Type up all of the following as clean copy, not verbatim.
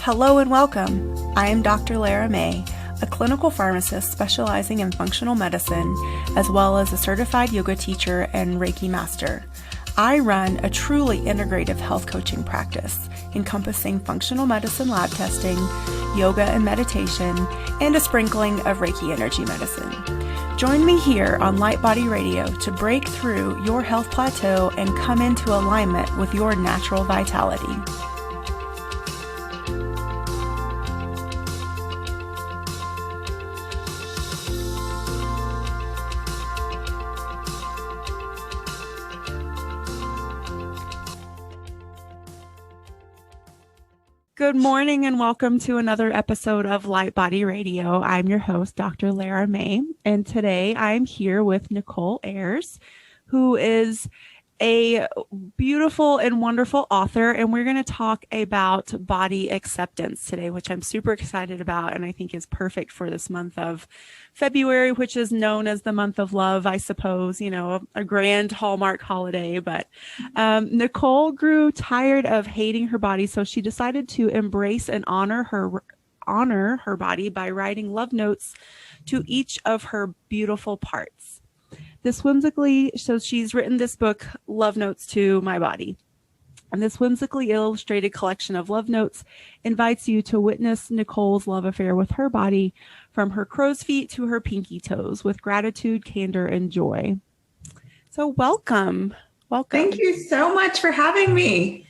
Hello and welcome. I am Dr. Lara May, a clinical pharmacist specializing in functional medicine, as well as a certified yoga teacher and Reiki master. I run a truly integrative health coaching practice encompassing functional medicine lab testing, yoga and meditation, and a sprinkling of Reiki energy medicine. Join me here on Light Body Radio to break through your health plateau and come into alignment with your natural vitality. Good morning and welcome to another episode of Light Body Radio. I'm your host, Dr. Lara May, and today I'm here with Nicole Ayers, who is a beautiful and wonderful author, and we're going to talk about body acceptance today, which I'm super excited about and I think is perfect for this month of February, which is known as the month of love, I suppose, a grand Hallmark holiday. But Nicole grew tired of hating her body, so she decided to embrace and honor her body by writing love notes to each of her beautiful parts. So she's written this book, Love Notes to My Body. And this whimsically illustrated collection of love notes invites you to witness Nicole's love affair with her body, from her crow's feet to her pinky toes, with gratitude, candor, and joy. So welcome. Thank you so much for having me.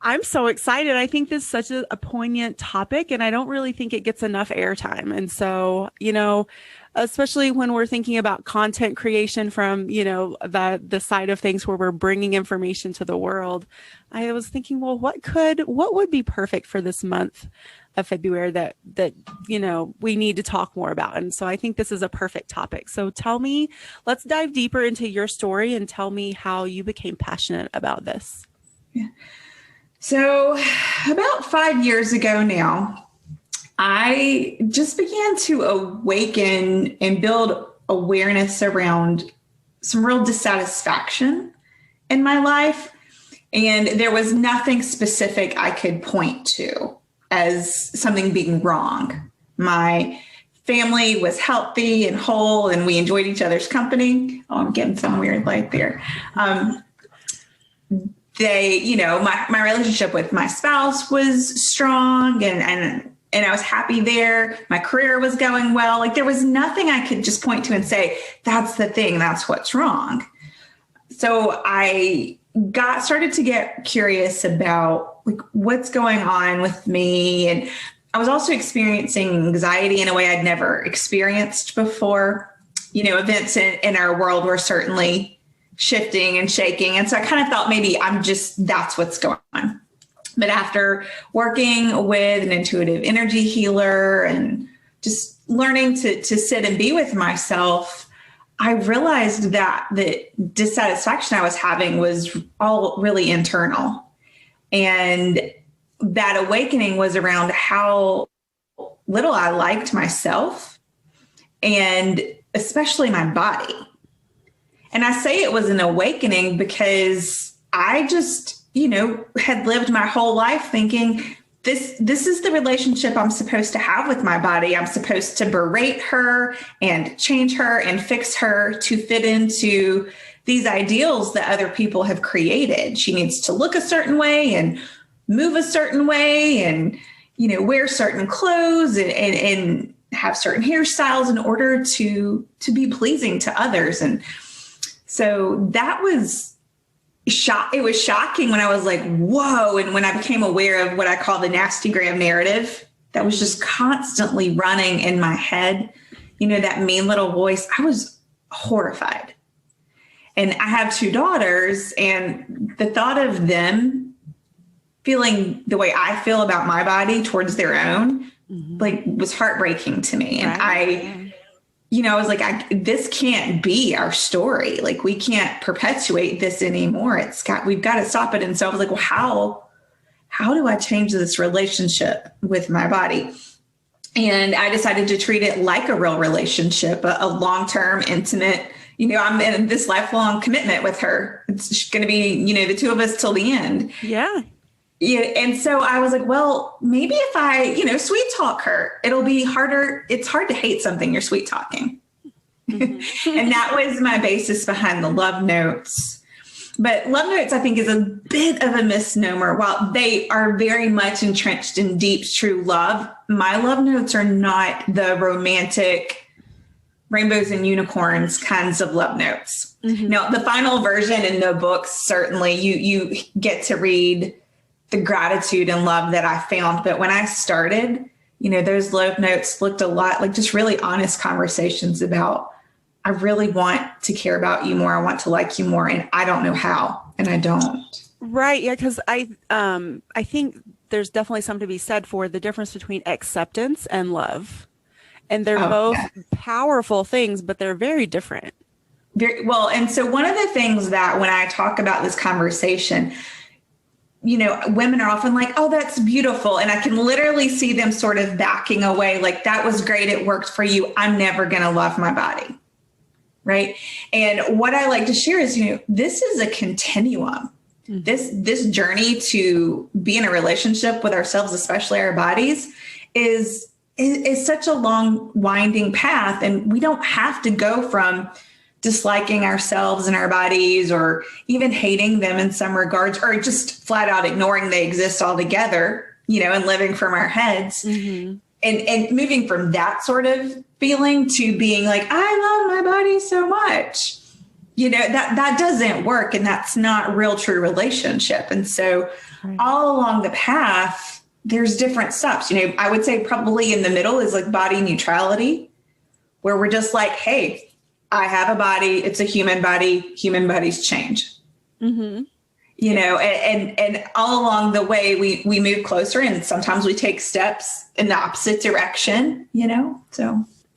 I'm so excited. I think this is such a poignant topic, and I don't really think it gets enough airtime. And so, especially when we're thinking about content creation from, the side of things where we're bringing information to the world, I was thinking, well, what would be perfect for this month of February that we need to talk more about. And so I think this is a perfect topic. So let's dive deeper into your story and tell me how you became passionate about this. Yeah. So about 5 years ago now, I just began to awaken and build awareness around some real dissatisfaction in my life. And there was nothing specific I could point to as something being wrong. My family was healthy and whole, and we enjoyed each other's company. Oh, I'm getting some weird light there. My relationship with my spouse was strong and I was happy there. My career was going well. Like, there was nothing I could just point to and say, that's the thing, that's what's wrong. So I started to get curious about what's going on with me. And I was also experiencing anxiety in a way I'd never experienced before. Events in our world were certainly shifting and shaking. And so I kind of thought maybe that's what's going on. But after working with an intuitive energy healer and just learning to sit and be with myself, I realized that the dissatisfaction I was having was all really internal. And that awakening was around how little I liked myself, and especially my body. And I say it was an awakening because I just, had lived my whole life thinking this is the relationship I'm supposed to have with my body. I'm supposed to berate her and change her and fix her to fit into these ideals that other people have created. She needs to look a certain way and move a certain way and, wear certain clothes and have certain hairstyles in order to be pleasing to others. And so that was it was shocking when I was like, whoa. And when I became aware of what I call the nasty gram narrative that was just constantly running in my head, that mean little voice, I was horrified. And I have 2 daughters, and the thought of them feeling the way I feel about my body towards their own, was heartbreaking to me. And I was like, this can't be our story. Like, we can't perpetuate this anymore. We've got to stop it. And so I was like, well, how do I change this relationship with my body? And I decided to treat it like a real relationship, a long-term, intimate, I'm in this lifelong commitment with her. It's going to be, the 2 of us till the end. Yeah. Yeah, and so I was like, well, maybe if I, sweet talk her, it'll be harder. It's hard to hate something you're sweet talking. Mm-hmm. And that was my basis behind the love notes. But love notes, I think, is a bit of a misnomer. While they are very much entrenched in deep, true love, my love notes are not the romantic rainbows and unicorns kinds of love notes. Mm-hmm. Now, the final version in the books, certainly you get to read the gratitude and love that I found. But when I started, those love notes looked a lot like just really honest conversations about, I really want to care about you more. I want to like you more. And I don't know how, and I don't. Right. Yeah. Cause I think there's definitely something to be said for the difference between acceptance and love. And they're both powerful things, but they're very different. Very well. And so one of the things that when I talk about this conversation, women are often like, oh, that's beautiful. And I can literally see them sort of backing away. Like, that was great. It worked for you. I'm never going to love my body. Right. And what I like to share is, this is a continuum. Mm-hmm. This journey to be in a relationship with ourselves, especially our bodies, is such a long winding path. And we don't have to go from disliking ourselves and our bodies or even hating them in some regards, or just flat out ignoring they exist altogether, and living from our heads. Mm-hmm. And moving from that sort of feeling to being like, I love my body so much, that doesn't work. And that's not real, true relationship. And so all along the path, there's different steps. I would say probably in the middle is like body neutrality, where we're just like, hey, I have a body. It's a human body. Human bodies change. Mm-hmm. And all along the way, we move closer, and sometimes we take steps in the opposite direction,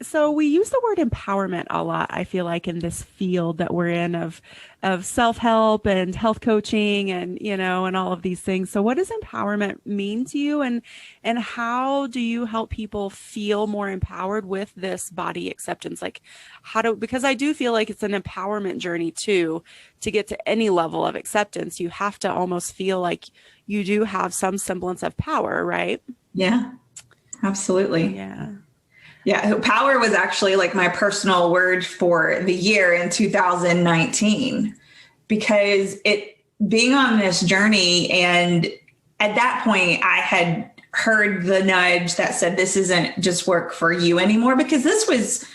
So we use the word empowerment a lot, I feel like, in this field that we're in of self-help and health coaching and, and all of these things. So what does empowerment mean to you, and how do you help people feel more empowered with this body acceptance? Like because I do feel like it's an empowerment journey too, to get to any level of acceptance. You have to almost feel like you do have some semblance of power, right? Yeah, absolutely. Yeah. Yeah, power was actually like my personal word for the year in 2019, because being on this journey, and at that point I had heard the nudge that said, this isn't just work for you anymore, because this was,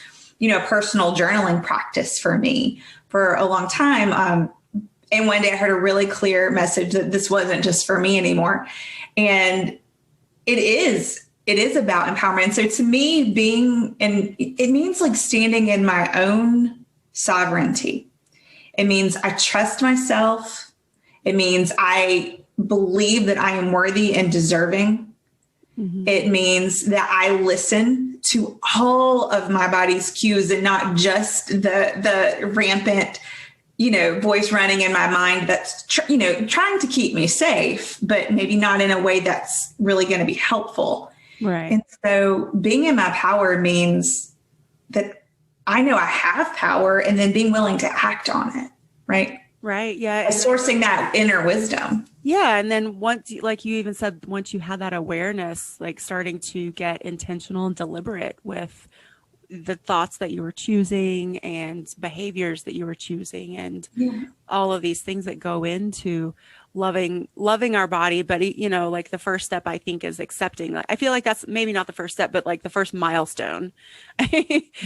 personal journaling practice for me for a long time. And one day I heard a really clear message that this wasn't just for me anymore. And it is about empowerment. So to me, it means like standing in my own sovereignty. It means I trust myself. It means I believe that I am worthy and deserving. Mm-hmm. It means that I listen to all of my body's cues and not just the rampant, voice running in my mind that's, trying to keep me safe, but maybe not in a way that's really going to be helpful. Right. And so being in my power means that I know I have power, and then being willing to act on it. Right. Right. Yeah. Sourcing that inner wisdom. Yeah. And then once, like you even said, once you had that awareness, like starting to get intentional and deliberate with the thoughts that you were choosing and behaviors that you were choosing, and all of these things that go into loving our body. But, like the first step, I think, is accepting. Like, I feel like that's maybe not the first step, but like the first milestone.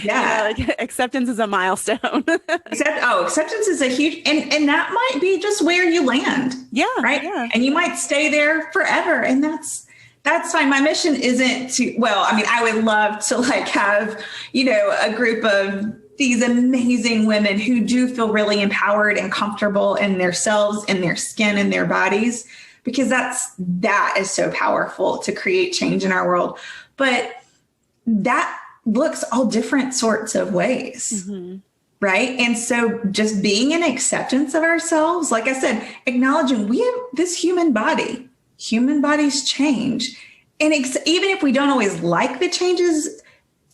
Yeah. Like acceptance is a milestone. Acceptance is a huge, and that might be just where you land. Yeah. Right. Yeah. And you might stay there forever. And that's fine. My mission isn't I would love to like have, a group of these amazing women who do feel really empowered and comfortable in themselves, in their skin, and their bodies, because that is so powerful to create change in our world. But that looks all different sorts of ways. Mm-hmm. Right. And so just being in acceptance of ourselves, like I said, acknowledging we have this human body. Human bodies change. And even if we don't always like the changes,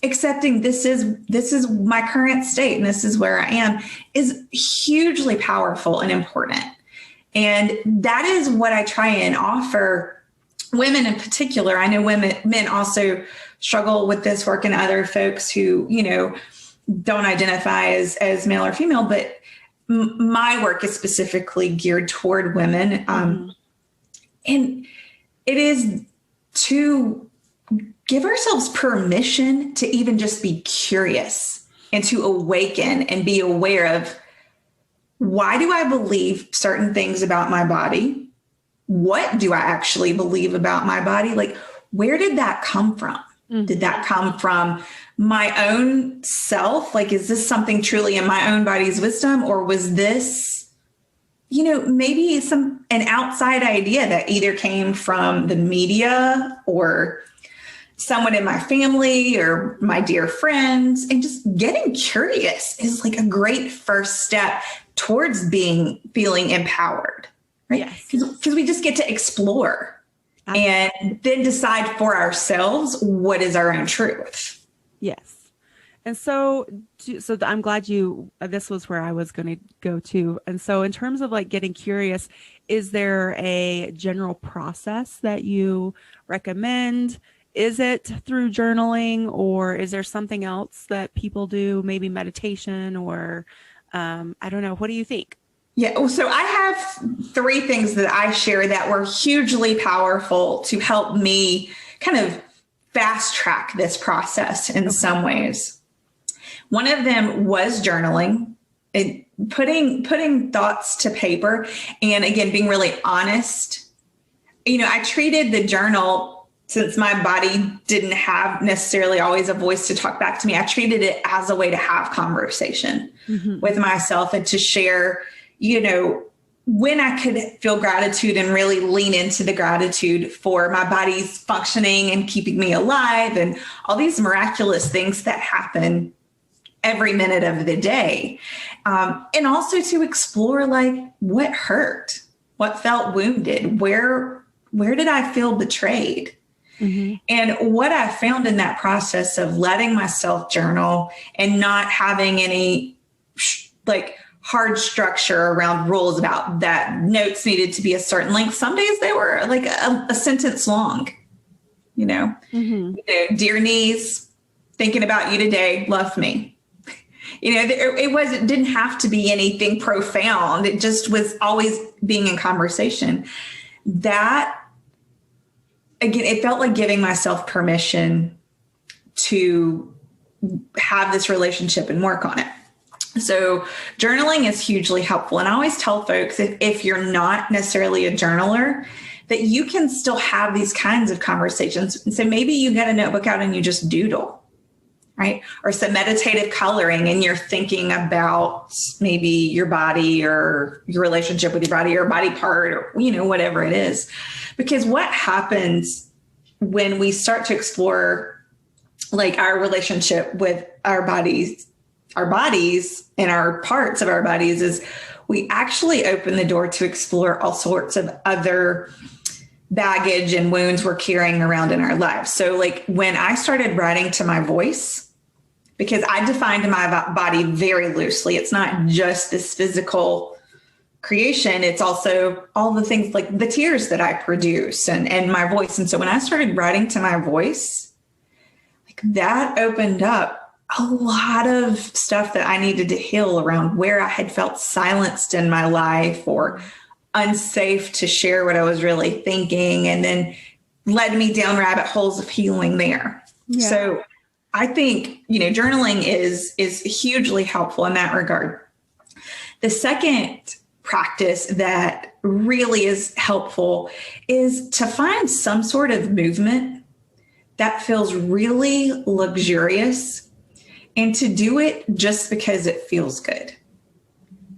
accepting this is my current state and this is where I am is hugely powerful and important. And that is what I try and offer women in particular. I know men also struggle with this work, and other folks who, don't identify as male or female, but my work is specifically geared toward women. And it is to give ourselves permission to even just be curious and to awaken and be aware of, why do I believe certain things about my body? What do I actually believe about my body? Like, where did that come from? Did that come from my own self? Like, is this something truly in my own body's wisdom? Or was this, maybe an outside idea that either came from the media or someone in my family or my dear friends? And just getting curious is like a great first step towards feeling empowered, right? Because we just get to explore and then decide for ourselves what is our own truth. Yes. And so I'm glad this was where I was going to go to. And so in terms of like getting curious, is there a general process that you recommend? Is it through journaling, or is there something else that people do, maybe meditation, or I don't know. What do you think? Yeah. So I have 3 things that I share that were hugely powerful to help me kind of fast track this process in some ways. One of them was journaling, putting thoughts to paper, and again, being really honest. I treated the journal, since my body didn't have necessarily always a voice to talk back to me, I treated it as a way to have conversation with myself and to share, when I could feel gratitude and really lean into the gratitude for my body's functioning and keeping me alive and all these miraculous things that happen every minute of the day. And also to explore, like, what hurt, what felt wounded, where did I feel betrayed? And what I found in that process of letting myself journal and not having any hard structure around rules about that notes needed to be a certain length. Some days they were like a sentence long, dear knees, thinking about you today, love me. It didn't have to be anything profound. It just was always being in conversation. That, again, it felt like giving myself permission to have this relationship and work on it. So journaling is hugely helpful. And I always tell folks, if you're not necessarily a journaler, that you can still have these kinds of conversations. And so maybe you get a notebook out and you just doodle, right? Or some meditative coloring, and you're thinking about maybe your body or your relationship with your body or body part or, whatever it is. Because what happens when we start to explore like our relationship with our bodies and our parts of our bodies is we actually open the door to explore all sorts of other baggage and wounds we're carrying around in our lives. So like when I started writing to my voice, because I defined my body very loosely, it's not just this physical creation, it's also all the things like the tears that I produce and my voice. And so when I started writing to my voice, like that opened up a lot of stuff that I needed to heal around where I had felt silenced in my life or unsafe to share what I was really thinking, and then led me down rabbit holes of healing there. Yeah. So I think, journaling is hugely helpful in that regard. The second practice that really is helpful is to find some sort of movement that feels really luxurious, and to do it just because it feels good,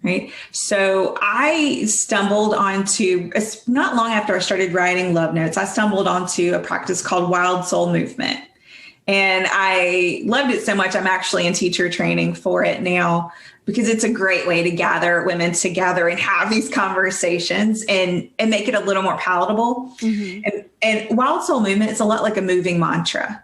right? So I stumbled onto, not long after I started writing love notes, I stumbled onto a practice called Wild Soul Movement. And I loved it so much, I'm actually in teacher training for it now, because it's a great way to gather women together and have these conversations and make it a little more palatable. And Wild Soul Movement is a lot like a moving mantra.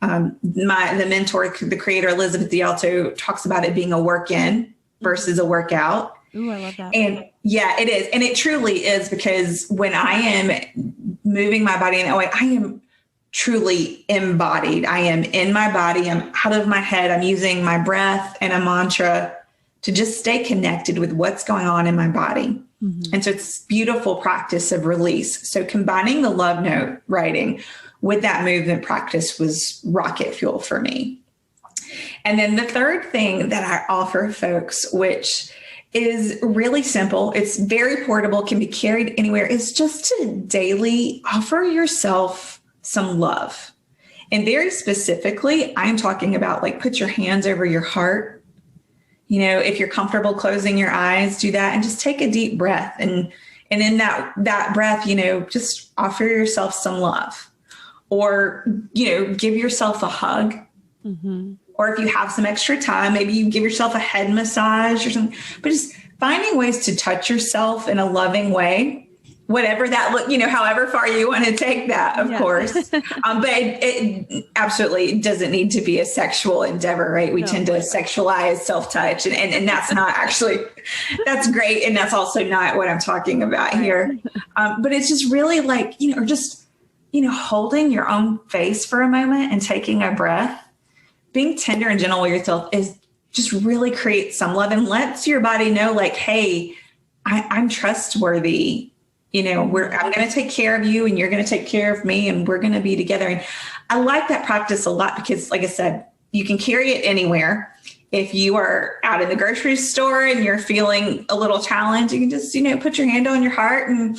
The mentor, the creator, Elizabeth D'Alto, talks about it being a work in versus a workout. Ooh, I love that. And yeah, it is. And it truly is, because when I am moving my body in that way, I am truly embodied. I am in my body. I'm out of my head. I'm using my breath and a mantra to just stay connected with what's going on in my body. Mm-hmm. And so it's beautiful practice of release. So combining the love note writing with that movement practice was rocket fuel for me. And then the third thing that I offer folks, which is really simple, it's very portable, can be carried anywhere, is just to daily offer yourself some love. And very specifically, I'm talking about like put your hands over your heart. You know, if you're comfortable closing your eyes, do that and just take a deep breath. And in that breath, you know, just offer yourself some love, or, you know, give yourself a hug. Mm-hmm. Or if you have some extra time, maybe you give yourself a head massage or something, but just finding ways to touch yourself in a loving way, whatever that look, you know, however far you want to take that, of course. But it absolutely doesn't need to be a sexual endeavor, right? We tend to sexualize self-touch, and that's not actually, that's great. And that's also not what I'm talking about here. But it's just really like, you know, or just, you know, holding your own face for a moment and taking a breath. Being tender and gentle with yourself is just really creates some love and lets your body know, like, hey, I'm trustworthy. You know, I'm going to take care of you and you're going to take care of me and we're going to be together. And I like that practice a lot because, like I said, you can carry it anywhere. If you are out in the grocery store and you're feeling a little challenged, you can just, you know, put your hand on your heart and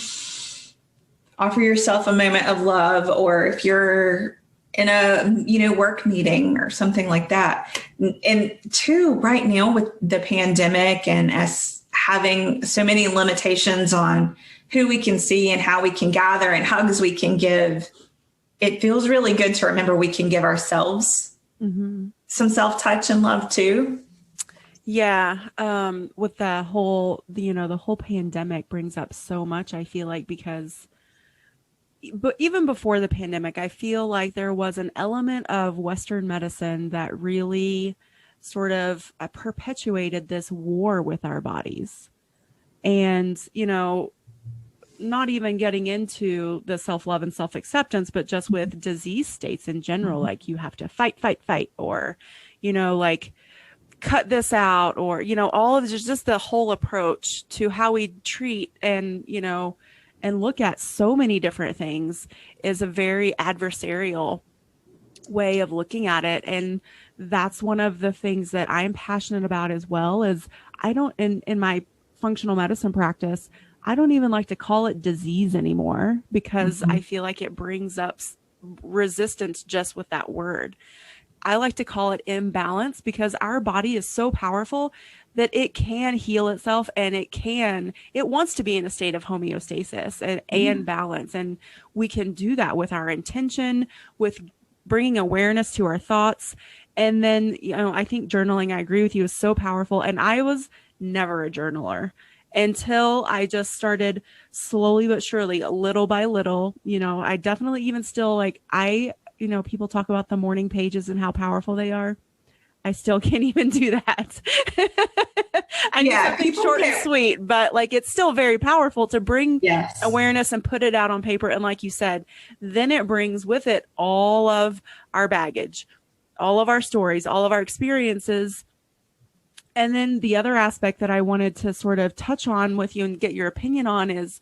offer yourself a moment of love. Or if you're in a, you know, work meeting or something like that. And two, right now with the pandemic and us having so many limitations on who we can see and how we can gather and hugs we can give, it feels really good to remember we can give ourselves some self-touch and love too. Yeah. With the whole, you know, the whole pandemic brings up so much, I feel like, because but even before the pandemic, I feel like there was an element of Western medicine that really sort of perpetuated this war with our bodies. And, you know, not even getting into the self-love and self-acceptance, but just with disease states in general, like you have to fight, or, you know, like cut this out, or, you know, all of this, just the whole approach to how we treat and, you know, and look at so many different things is a very adversarial way of looking at it. And that's one of the things that I'm passionate about as well. Is I don't, in my functional medicine practice, I don't even like to call it disease anymore, because I feel like it brings up resistance just with that word. I like to call it imbalance, because our body is so powerful that it can heal itself, and it wants to be in a state of homeostasis and balance. And we can do that with our intention, with bringing awareness to our thoughts. And then, you know, I think journaling, I agree with you, is so powerful. And I was never a journaler until I just started slowly but surely, little by little. You know, I definitely even still, like, you know, people talk about the morning pages and how powerful they are. I still can't even do that. I need something short and sweet, but like, it's still very powerful to bring awareness and put it out on paper. And like you said, then it brings with it all of our baggage, all of our stories, all of our experiences. And then the other aspect that I wanted to sort of touch on with you and get your opinion on is,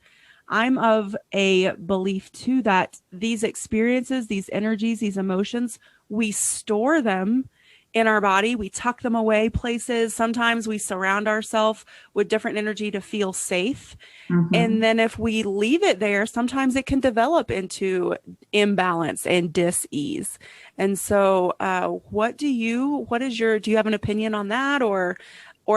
I'm of a belief too that these experiences, these energies, these emotions, we store them in our body. We tuck them away places. Sometimes we surround ourselves with different energy to feel safe. And then if we leave it there, sometimes it can develop into imbalance and dis-ease. And so do you have an opinion on that? Or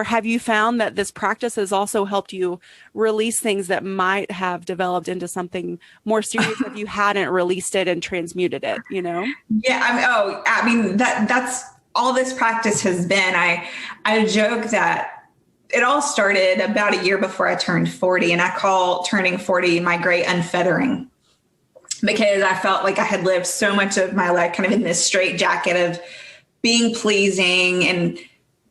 have you found that this practice has also helped you release things that might have developed into something more serious if you hadn't released it and transmuted it, you know? Yeah. I mean, that's all this practice has been. I joke that it all started about a year before I turned 40, and I call turning 40 my great unfeathering, because I felt like I had lived so much of my life kind of in this straitjacket of being pleasing and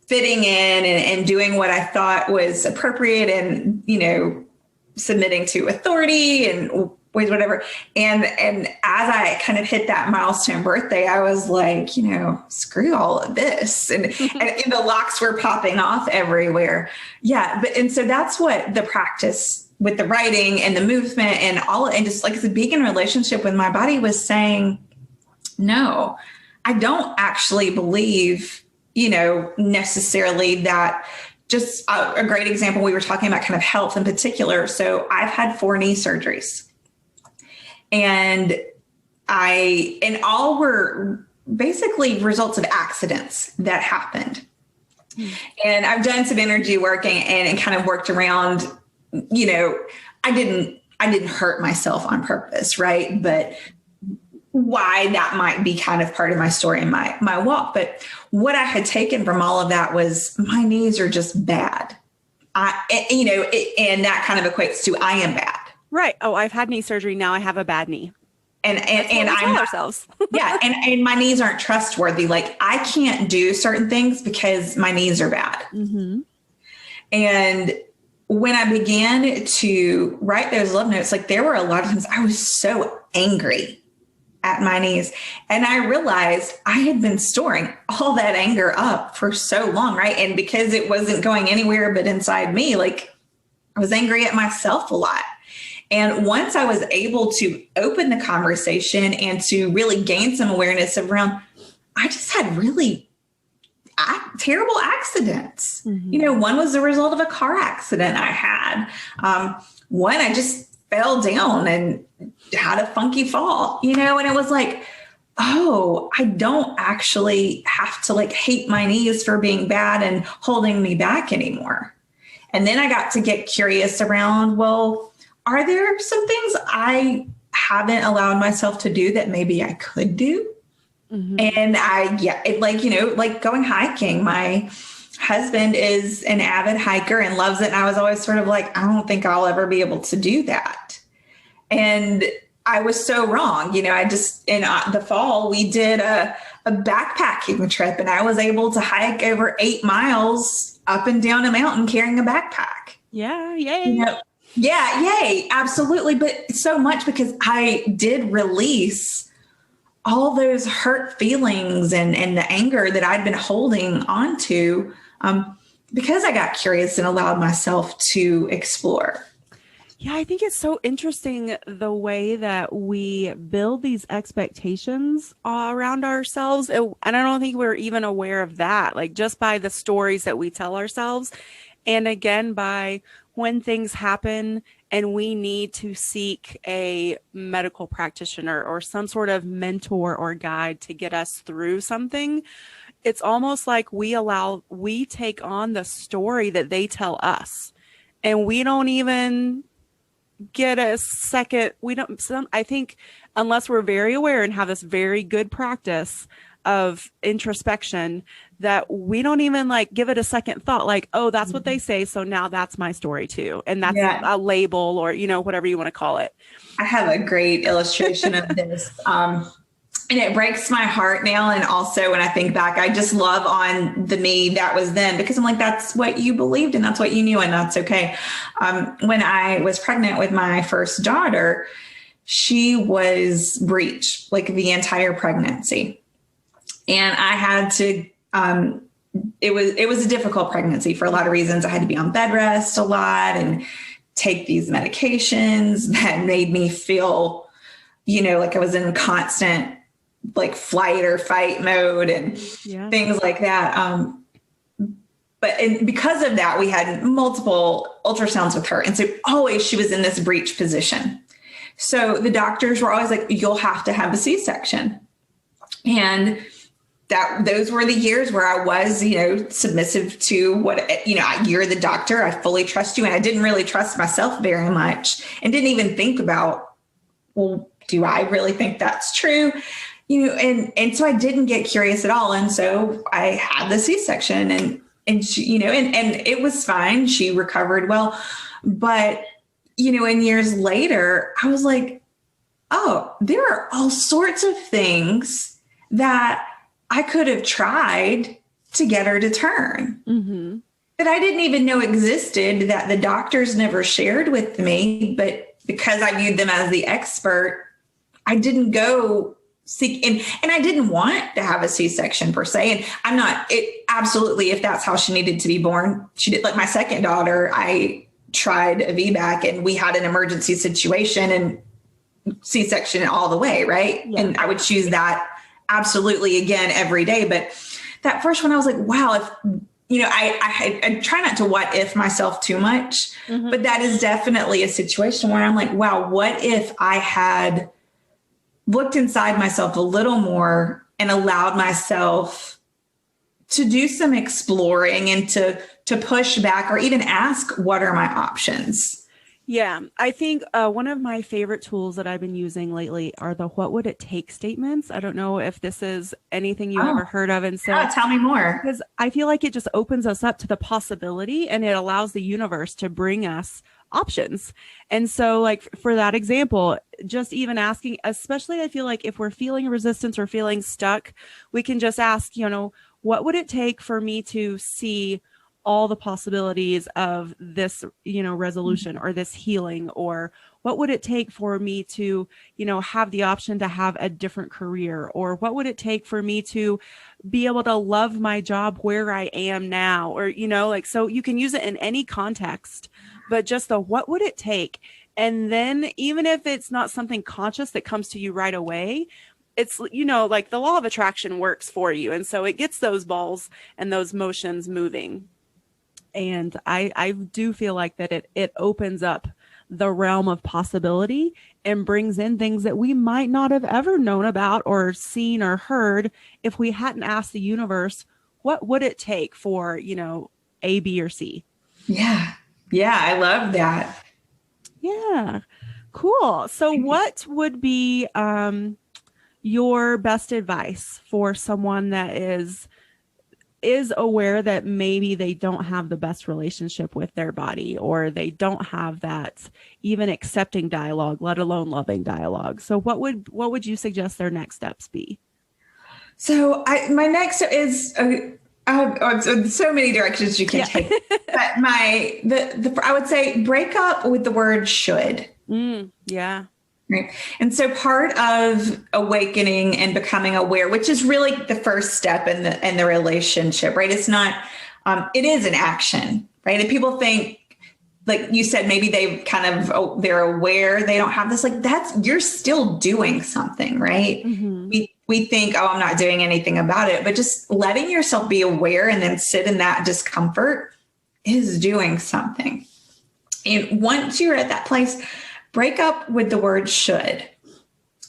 fitting in and doing what I thought was appropriate and, submitting to authority and ways, whatever. And as I kind of hit that milestone birthday, I was like, screw all of this. And the locks were popping off everywhere. Yeah. And so that's what the practice with the writing and the movement and just like the being in relationship with my body was saying, no, I don't actually believe, necessarily that. Just a great example, we were talking about kind of health in particular. So I've had 4 knee surgeries, and all were basically results of accidents that happened. And I've done some energy work and kind of worked around, I didn't hurt myself on purpose, right? But why that might be kind of part of my story and my walk. But what I had taken from all of that was my knees are just bad. And that kind of equates to I am bad. Right. Oh, I've had knee surgery. Now I have a bad knee. And I'm ourselves. Yeah. And my knees aren't trustworthy. Like I can't do certain things because my knees are bad. Mm-hmm. And when I began to write those love notes, like there were a lot of times I was so angry at my knees. And I realized I had been storing all that anger up for so long, right? And because it wasn't going anywhere but inside me, like I was angry at myself a lot. And once I was able to open the conversation and to really gain some awareness around, I just had really terrible accidents. Mm-hmm. One was the result of a car accident I had. One, I just fell down and had a funky fall, and it was like, oh, I don't actually have to like hate my knees for being bad and holding me back anymore. And then I got to get curious around, well, are there some things I haven't allowed myself to do that maybe I could do? Mm-hmm. And like going hiking, my husband is an avid hiker and loves it. And I was always sort of like, I don't think I'll ever be able to do that. And I was so wrong. I just, in the fall, we did a backpacking trip and I was able to hike over 8 miles up and down a mountain carrying a backpack. Yeah. Yay. Yeah. Yay. Absolutely. But so much because I did release all those hurt feelings and the anger that I'd been holding on to because I got curious and allowed myself to explore. Yeah, I think it's so interesting the way that we build these expectations around ourselves. And I don't think we're even aware of that, like just by the stories that we tell ourselves. And again, by when things happen and we need to seek a medical practitioner or some sort of mentor or guide to get us through something, it's almost like we take on the story that they tell us. And we don't even get a second. I think unless we're very aware and have this very good practice of introspection, that we don't even like give it a second thought, like, oh, that's what they say. So now that's my story too. And that's a label or, whatever you want to call it. I have a great illustration of this. And it breaks my heart now. And also when I think back, I just love on the me that was then, because I'm like, that's what you believed and that's what you knew. And that's okay. When I was pregnant with my first daughter, she was breech like the entire pregnancy. And I had to, it was a difficult pregnancy for a lot of reasons. I had to be on bed rest a lot and take these medications that made me feel, like I was in constant like flight or fight mode and things like that. But because of that, we had multiple ultrasounds with her. And so always she was in this breech position. So the doctors were always like, you'll have to have a C-section. And those were the years where I was, submissive to what, you're the doctor. I fully trust you. And I didn't really trust myself very much and didn't even think about, well, do I really think that's true? And so I didn't get curious at all. And so I had the C-section and she, and it was fine. She recovered well. But, and years later, I was like, oh, there are all sorts of things that I could have tried to get her to turn that I didn't even know existed, that the doctors never shared with me. But because I viewed them as the expert, I didn't go seek, and I didn't want to have a C-section per se. And I'm not, it absolutely, if that's how she needed to be born, she did. Like my second daughter, I tried a VBAC and we had an emergency situation and C-section all the way. Right. Yeah. And I would choose that absolutely again every day. But that first one, I was like, wow, if, I try not to what if myself too much, but that is definitely a situation where I'm like, wow, what if I had looked inside myself a little more and allowed myself to do some exploring and to push back or even ask, what are my options? Yeah, I think one of my favorite tools that I've been using lately are the what would it take statements. I don't know if this is anything you ever heard of. And so tell me more. Because I feel like it just opens us up to the possibility and it allows the universe to bring us options. And so like for that example, just even asking, especially I feel like if we're feeling resistance or feeling stuck, we can just ask, what would it take for me to see all the possibilities of this, resolution or this healing, or what would it take for me to, have the option to have a different career, or what would it take for me to be able to love my job where I am now, or, so you can use it in any context, but just what would it take? And then even if it's not something conscious that comes to you right away, it's, like the law of attraction works for you. And so it gets those balls and those motions moving. And I do feel like that it opens up the realm of possibility and brings in things that we might not have ever known about or seen or heard if we hadn't asked the universe, what would it take for, A, B, or C? Yeah. Yeah. I love that. Yeah. Cool. So what would be your best advice for someone that is aware that maybe they don't have the best relationship with their body, or they don't have that even accepting dialogue, let alone loving dialogue? So what would you suggest their next steps be? So my next is so many directions you can take, but I would say break up with the word should. Yeah. Right. And so part of awakening and becoming aware, which is really the first step in the relationship, right? It's not, it is an action, right? And people think, like you said, maybe they're aware they don't have this, like you're still doing something, right? We think, oh, I'm not doing anything about it, but just letting yourself be aware and then sit in that discomfort is doing something. And once you're at that place, break up with the word should.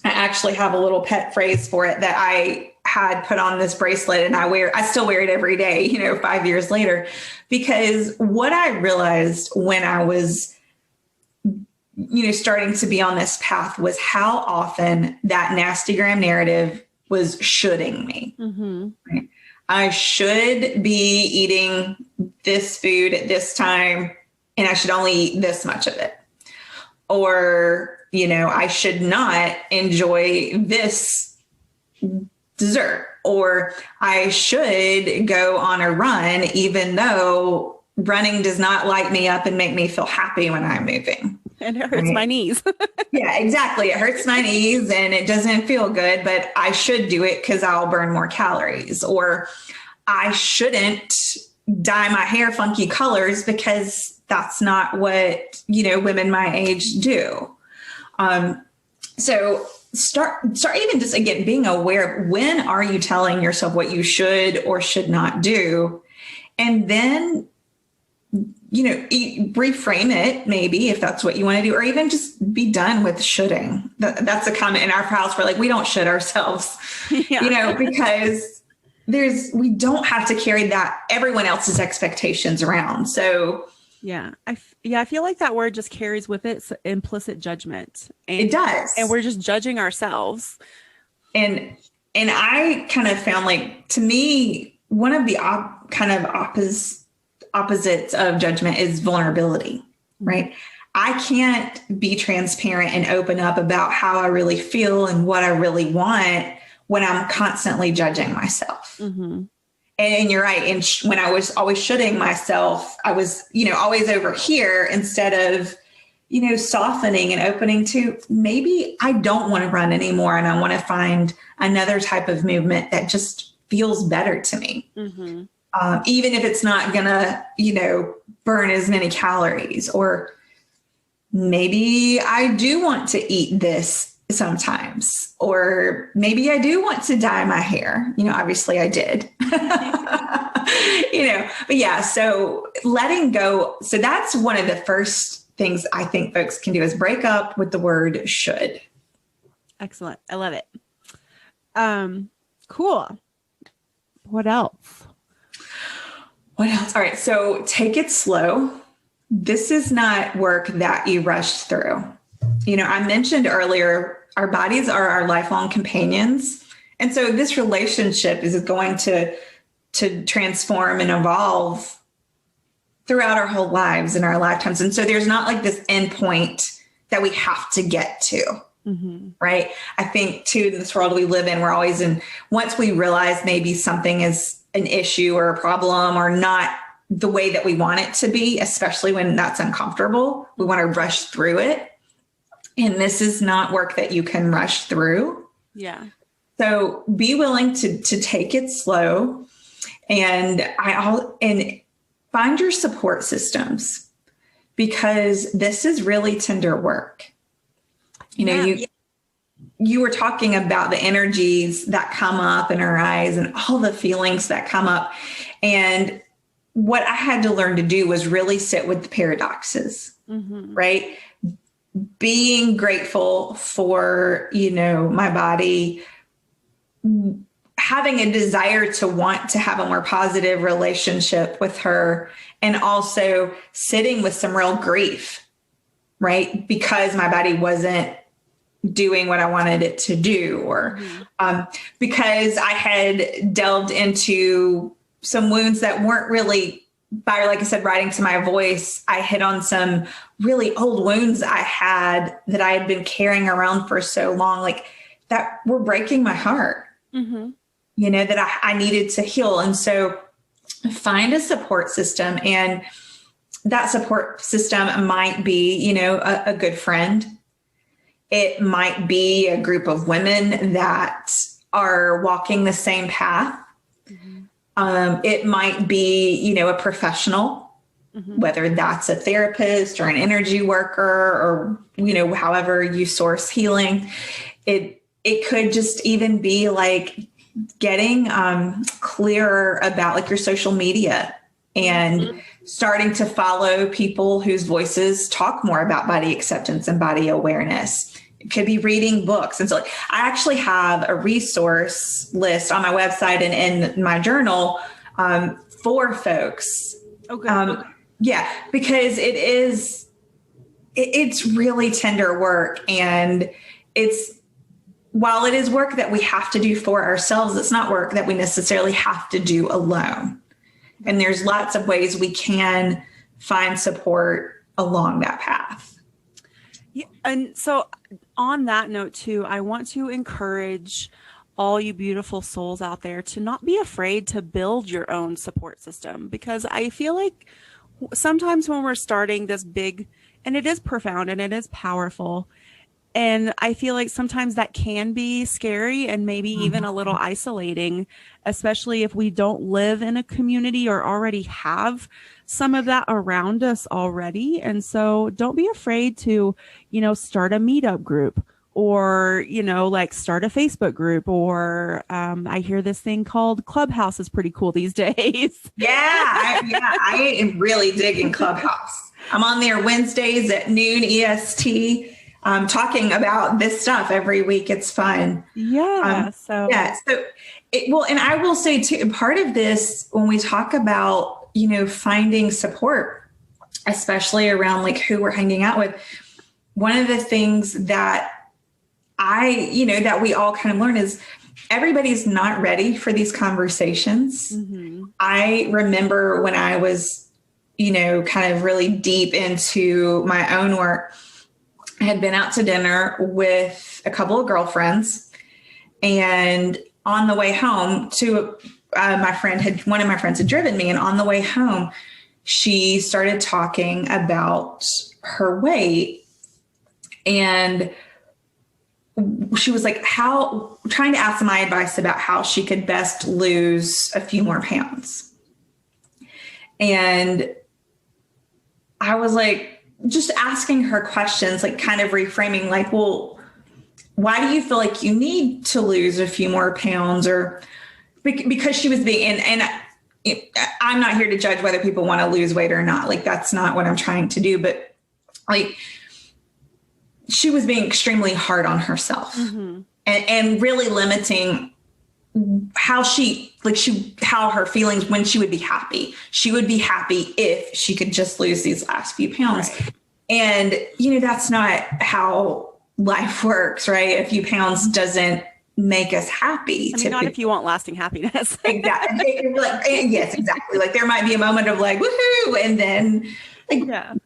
I actually have a little pet phrase for it that I had put on this bracelet, and I still wear it every day, 5 years later, because what I realized when I was, starting to be on this path was how often that nastygram narrative was shoulding me. Right? I should be eating this food at this time, and I should only eat this much of it. Or, I should not enjoy this dessert, or I should go on a run, even though running does not light me up and make me feel happy when I'm moving. And it hurts my knees. Yeah, exactly. It hurts my knees and it doesn't feel good, but I should do it because I'll burn more calories. Or I shouldn't dye my hair funky colors because that's not what, women my age do. So start even just, again, being aware of when are you telling yourself what you should or should not do. And then, reframe it maybe if that's what you want to do, or even just be done with shoulding. That's a comment in our house where we don't should ourselves, because we don't have to carry that everyone else's expectations around. So yeah, I feel like that word just carries with it implicit judgment. And, it does. And we're just judging ourselves. And I kind of found, to me, one of the opposites of judgment is vulnerability, right? I can't be transparent and open up about how I really feel and what I really want when I'm constantly judging myself. And you're right. And when I was always shoulding myself, I was, always over here instead of, softening and opening to maybe I don't want to run anymore. And I want to find another type of movement that just feels better to me. Mm-hmm. Even if it's not going to, burn as many calories, or maybe I do want to eat this sometimes, or maybe I do want to dye my hair. Obviously I did, but yeah, so letting go. So that's one of the first things I think folks can do is break up with the word should. Excellent. I love it. Cool. What else? All right. So take it slow. This is not work that you rush through. I mentioned earlier, our bodies are our lifelong companions. And so this relationship is going to transform and evolve throughout our whole lives and our lifetimes. And so there's not like this end point that we have to get to. Mm-hmm. Right. I think too, in this world we live in, we're always once we realize maybe something is an issue or a problem or not the way that we want it to be, especially when that's uncomfortable, we want to rush through it. And this is not work that you can rush through. Yeah. So be willing to take it slow, and find your support systems, because this is really tender work. You were talking about the energies that come up in our eyes and all the feelings that come up. And what I had to learn to do was really sit with the paradoxes, mm-hmm. right? Being grateful for, my body, having a desire to want to have a more positive relationship with her, and also sitting with some real grief, right? Because my body wasn't doing what I wanted it to do, or because I had delved into some wounds that weren't really, by, like I said, writing to my voice, I hit on some really old wounds I had that I had been carrying around for so long, like that were breaking my heart. Mm-hmm. That I needed to heal. And so find a support system, and that support system might be, a good friend. It might be a group of women that are walking the same path. Mm-hmm. It might be, a professional, mm-hmm. whether that's a therapist or an energy worker, or, however you source healing. It could just even be like getting clearer about like your social media and mm-hmm. starting to follow people whose voices talk more about body acceptance and body awareness. It could be reading books. And so I actually have a resource list on my website and in my journal for folks. Okay. Yeah, because it's really tender work, and while it is work that we have to do for ourselves, it's not work that we necessarily have to do alone. And there's lots of ways we can find support along that path. Yeah, and so on that note too, I want to encourage all you beautiful souls out there to not be afraid to build your own support system, because I feel like sometimes when we're starting this big, and it is profound and it is powerful, and I feel like sometimes that can be scary and maybe even a little isolating, especially if we don't live in a community or already have some of that around us already. And so don't be afraid to, start a meetup group, or, like start a Facebook group, or I hear this thing called Clubhouse is pretty cool these days. I am really digging Clubhouse. I'm on there Wednesdays at noon EST. Talking about this stuff every week. It's fun. Yeah. So and I will say too, part of this, when we talk about, finding support, especially around like who we're hanging out with, one of the things that that we all kind of learn is everybody's not ready for these conversations. Mm-hmm. I remember when I was, kind of really deep into my own work, I had been out to dinner with a couple of girlfriends, and on the way home to one of my friends had driven me, and on the way home, she started talking about her weight, and she was like, trying to ask my advice about how she could best lose a few more pounds. And I was like, just asking her questions, like kind of reframing, like, well, why do you feel like you need to lose a few more pounds? Or because she was being, and I'm not here to judge whether people want to lose weight or not. Like, that's not what I'm trying to do. But like, she was being extremely hard on herself, and really limiting how her feelings when she would be happy. She would be happy if she could just lose these last few pounds. Right. And, that's not how life works, right? A few pounds doesn't make us happy. I mean, not if you want lasting happiness. Exactly. Yes, exactly. Like, there might be a moment of like, woohoo. And then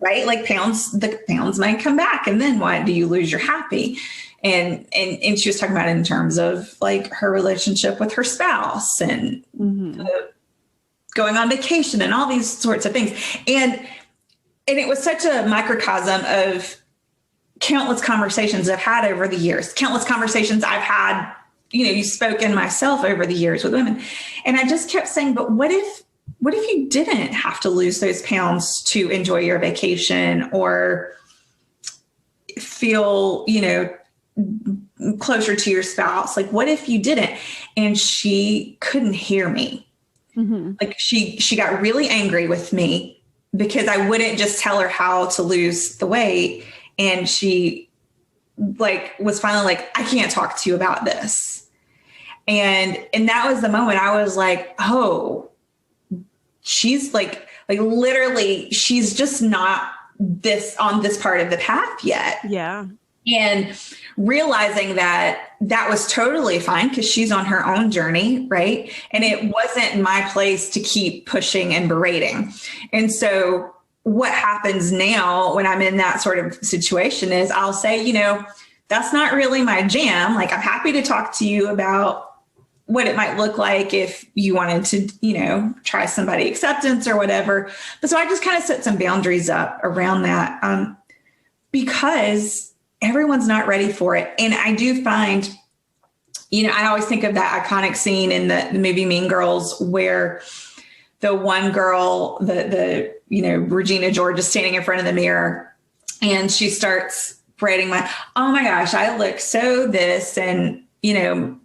right. Like the pounds might come back. And then why do you lose your happy? And she was talking about it in terms of like her relationship with her spouse and going on vacation and all these sorts of things. And it was such a microcosm of countless conversations I've had over the years, countless conversations I've had, you spoken myself over the years with women. And I just kept saying, but what if you didn't have to lose those pounds to enjoy your vacation or feel, closer to your spouse? Like, what if you didn't? And she couldn't hear me. Like, she got really angry with me because I wouldn't just tell her how to lose the weight. And she was finally like, I can't talk to you about this. And that was the moment I was like, oh, she's like literally, she's just not on this part of the path yet. Yeah. And realizing that was totally fine because she's on her own journey, right? And it wasn't my place to keep pushing and berating. And so what happens now when I'm in that sort of situation is I'll say, that's not really my jam. Like, I'm happy to talk to you about what it might look like if you wanted to, try somebody acceptance or whatever. But so I just kind of set some boundaries up around that because everyone's not ready for it. And I do find, I always think of that iconic scene in the movie Mean Girls where the one girl, the Regina George, is standing in front of the mirror and she starts braiding oh my gosh, I look so this, and,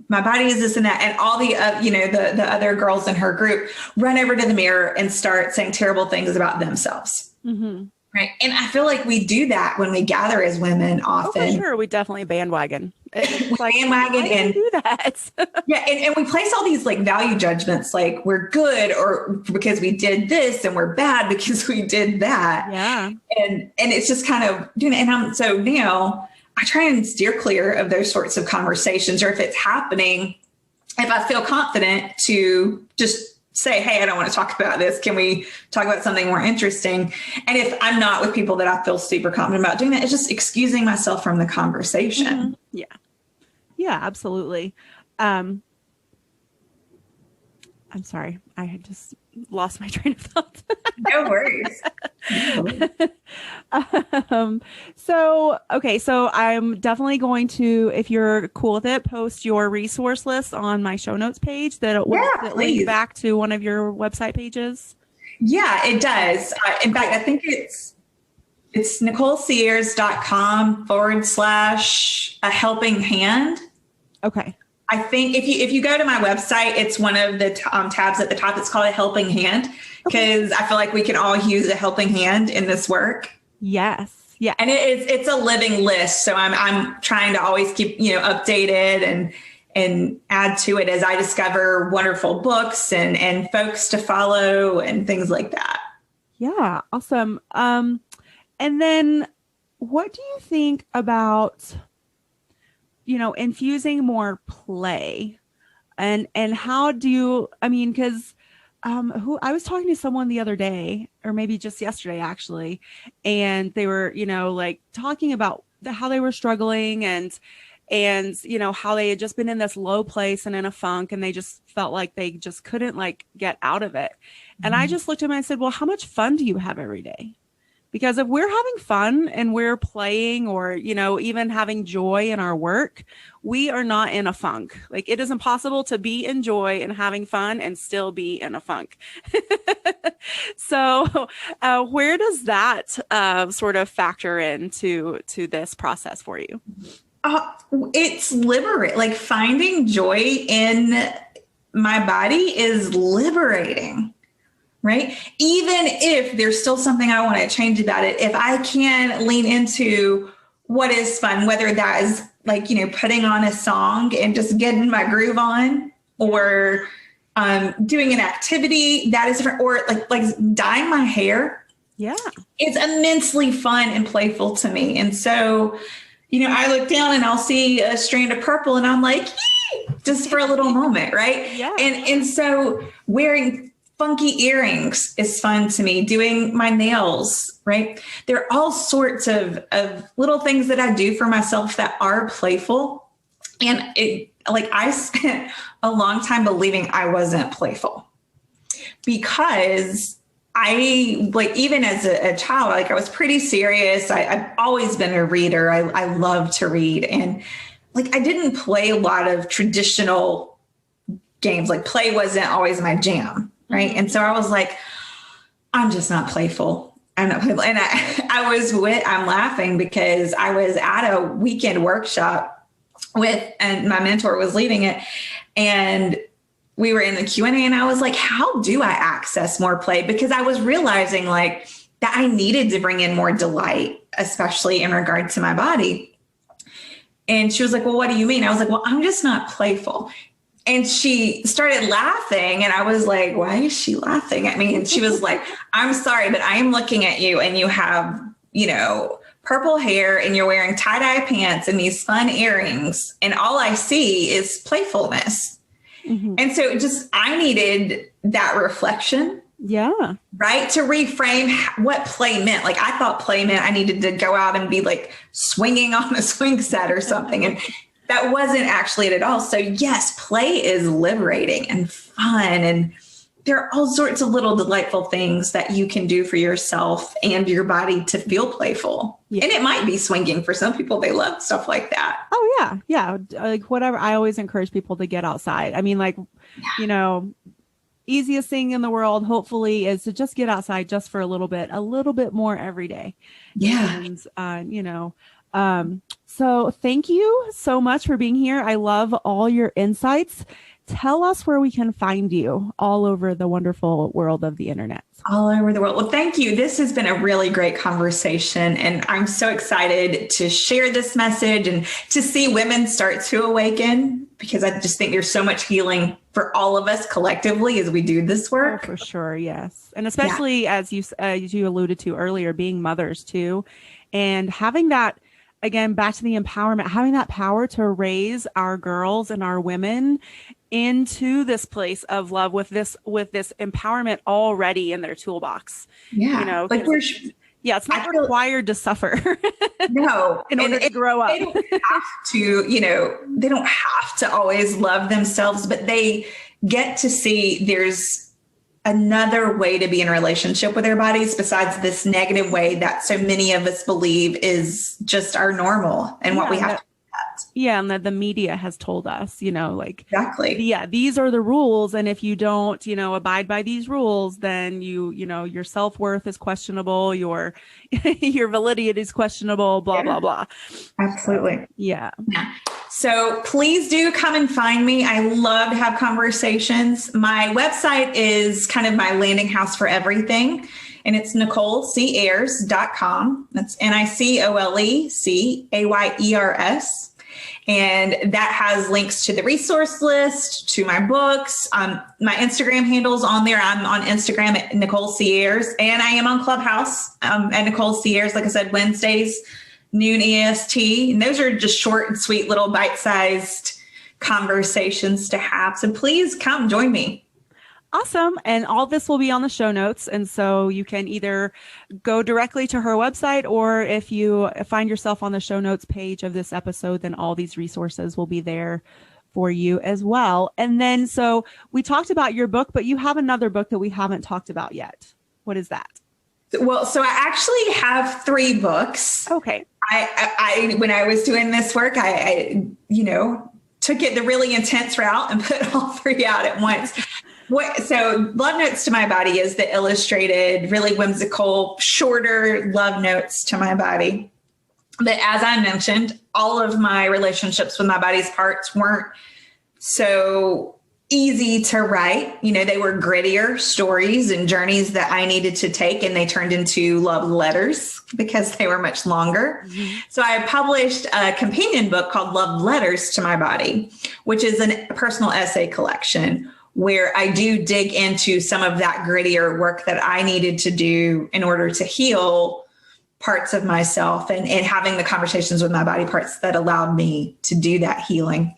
my body is this and that. And all the other girls in her group run over to the mirror and start saying terrible things about themselves. Right. And I feel like we do that when we gather as women often. Oh, for sure. We definitely bandwagon. Bandwagon and do that. Yeah. And we place all these value judgments, like we're good or because we did this, and we're bad because we did that. Yeah. And it's just kind of doing it. And so now I try and steer clear of those sorts of conversations, or if it's happening, if I feel confident to just say, hey, I don't want to talk about this. Can we talk about something more interesting? And if I'm not with people that I feel super confident about doing that, it's just excusing myself from the conversation. Yeah. Yeah, absolutely. I'm sorry. I had just lost my train of thought. No worries. So I'm definitely going to, if you're cool with it, post your resource list on my show notes page that will link back to one of your website pages. Yeah, it does. In fact, I think it's NicoleCears.com/a helping hand. Okay. I think if you go to my website, it's one of the tabs at the top. It's called a helping hand because I feel like we can all use a helping hand in this work. Yes. Yeah. And it's a living list. So I'm trying to always keep, updated and add to it as I discover wonderful books and folks to follow and things like that. Yeah. Awesome. And then what do you think about, infusing more play and how do you, because I was talking to someone the other day, or maybe just yesterday actually, and they were, talking about how they were struggling and and, how they had just been in this low place and in a funk, and they just felt like they just couldn't like get out of it. And I just looked at them and I said, well, how much fun do you have every day? Because if we're having fun and we're playing or, even having joy in our work, we are not in a funk. Like, it is impossible to be in joy and having fun and still be in a funk. So where does that sort of factor into this process for you? It's liberating. Like, finding joy in my body is liberating. Right? Even if there's still something I want to change about it, if I can lean into what is fun, whether that is like, putting on a song and just getting my groove on, or doing an activity that is different, or like dyeing my hair. Yeah. It's immensely fun and playful to me. And so, I look down and I'll see a strand of purple and I'm like, yee! Just for a little moment. Right. Yeah. And so wearing funky earrings is fun to me. Doing my nails, right? There are all sorts of little things that I do for myself that are playful. And I spent a long time believing I wasn't playful, because even as a child, I was pretty serious. I've always been a reader. I love to read. And I didn't play a lot of traditional games. Play wasn't always my jam. Right. And so I was like, I'm just not playful. I'm not playful. And I'm laughing because I was at a weekend workshop and my mentor was leading it. And we were in the Q&A and I was like, how do I access more play? Because I was realizing that I needed to bring in more delight, especially in regard to my body. And she was like, well, what do you mean? I was like, well, I'm just not playful. And she started laughing and I was like, why is she laughing at me? And she was like, I'm sorry, but I am looking at you and you have, purple hair and you're wearing tie-dye pants and these fun earrings. And all I see is playfulness. Mm-hmm. And so I needed that reflection. Yeah. Right. To reframe what play meant. I thought play meant I needed to go out and be swinging on a swing set or something. And that wasn't actually it at all. So yes, play is liberating and fun. And there are all sorts of little delightful things that you can do for yourself and your body to feel playful. Yeah. And it might be swinging for some people. They love stuff like that. Oh yeah. Yeah. Whatever. I always encourage people to get outside. I mean, easiest thing in the world, hopefully, is to just get outside just for a little bit more every day. Yeah. And, so thank you so much for being here. I love all your insights. Tell us where we can find you all over the wonderful world of the internet. All over the world. Well, thank you. This has been a really great conversation, and I'm so excited to share this message and to see women start to awaken, because I just think there's so much healing for all of us collectively as we do this work. Oh, for sure. Yes. And especially as you alluded to earlier, being mothers too, and having that, again, back to the empowerment, having that power to raise our girls and our women into this place of love with this empowerment already in their toolbox. Yeah. It's not required to suffer. No. In order to grow up. They don't have to always love themselves, but they get to see there's another way to be in a relationship with their bodies besides this negative way that so many of us believe is just our normal and what we have to accept. Yeah. And the media has told us, exactly. Yeah, these are the rules. And if you don't, abide by these rules, then your self-worth is questionable. Your validity is questionable, blah, blah, blah. Absolutely. Yeah. So please do come and find me. I love to have conversations. My website is kind of my landing house for everything. And it's NicoleCayers.com. That's NicoleCayers. And that has links to the resource list, to my books. My Instagram handle's on there. I'm on Instagram at Nicole C. Ayers, and I am on Clubhouse at Nicole C. Ayers, like I said, Wednesdays, noon EST. And those are just short and sweet little bite-sized conversations to have. So please come join me. Awesome. And all this will be on the show notes. And so you can either go directly to her website, or if you find yourself on the show notes page of this episode, then all these resources will be there for you as well. And then, so we talked about your book, but you have another book that we haven't talked about yet. What is that? Well, so I actually have 3 books. Okay. I when I was doing this work, I took it the really intense route and put all 3 out at once. So Love Notes to My Body is the illustrated, really whimsical, shorter love notes to my body. But as I mentioned, all of my relationships with my body's parts weren't so easy to write. They were grittier stories and journeys that I needed to take, and they turned into love letters because they were much longer. Mm-hmm. So I published a companion book called Love Letters to My Body, which is a personal essay collection where I do dig into some of that grittier work that I needed to do in order to heal parts of myself, and having the conversations with my body parts that allowed me to do that healing.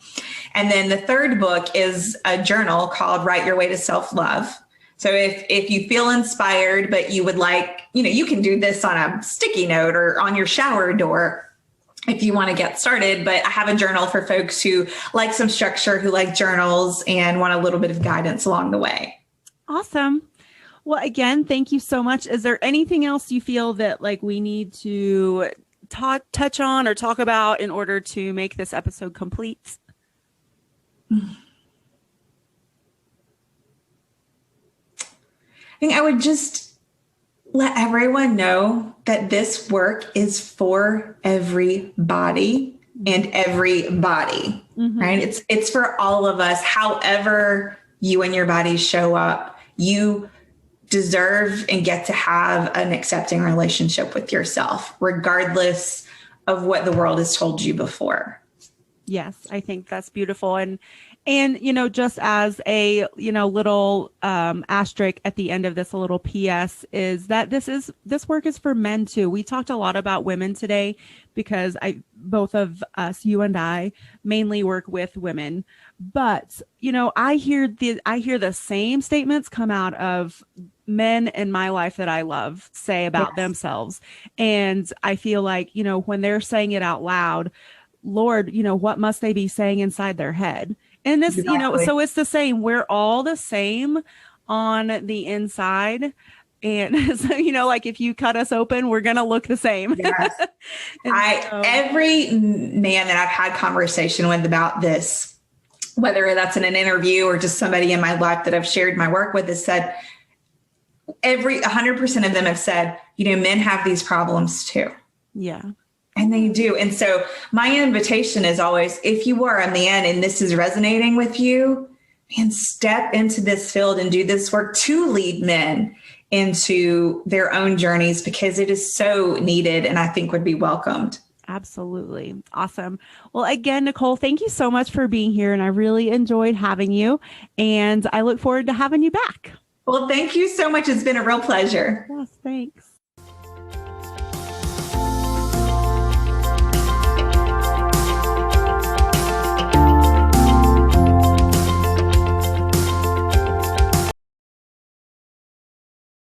And then the 3rd book is a journal called Write Your Way to Self-Love. So if you feel inspired, but you would like, you can do this on a sticky note or on your shower door if you want to get started. But I have a journal for folks who like some structure, who like journals and want a little bit of guidance along the way. Awesome. Well, again, thank you so much. Is there anything else you feel that we need to touch on or talk about in order to make this episode complete? I think I would just let everyone know that this work is for everybody and everybody, mm-hmm. right? It's for all of us. However you and your body show up, you deserve and get to have an accepting relationship with yourself, regardless of what the world has told you before. Yes, I think that's beautiful. And just as a, little asterisk at the end of this, a little PS, is that this work is for men too. We talked a lot about women today because both of us, you and I, mainly work with women. But, I hear the same statements come out of men in my life that I love say about themselves. And I feel like, when they're saying it out loud, Lord, what must they be saying inside their head? And this, exactly. So it's the same. We're all the same on the inside. And so, if you cut us open, we're going to look the same. Yes. Every man that I've had conversation with about this, whether that's in an interview or just somebody in my life that I've shared my work with, has said, 100% of them have said, men have these problems too. Yeah. And they do. And so my invitation is always, if you are a man and this is resonating with you, man, step into this field and do this work to lead men into their own journeys, because it is so needed and I think would be welcomed. Absolutely. Awesome. Well, again, Nicole, thank you so much for being here. And I really enjoyed having you. And I look forward to having you back. Well, thank you so much. It's been a real pleasure. Yes, thanks.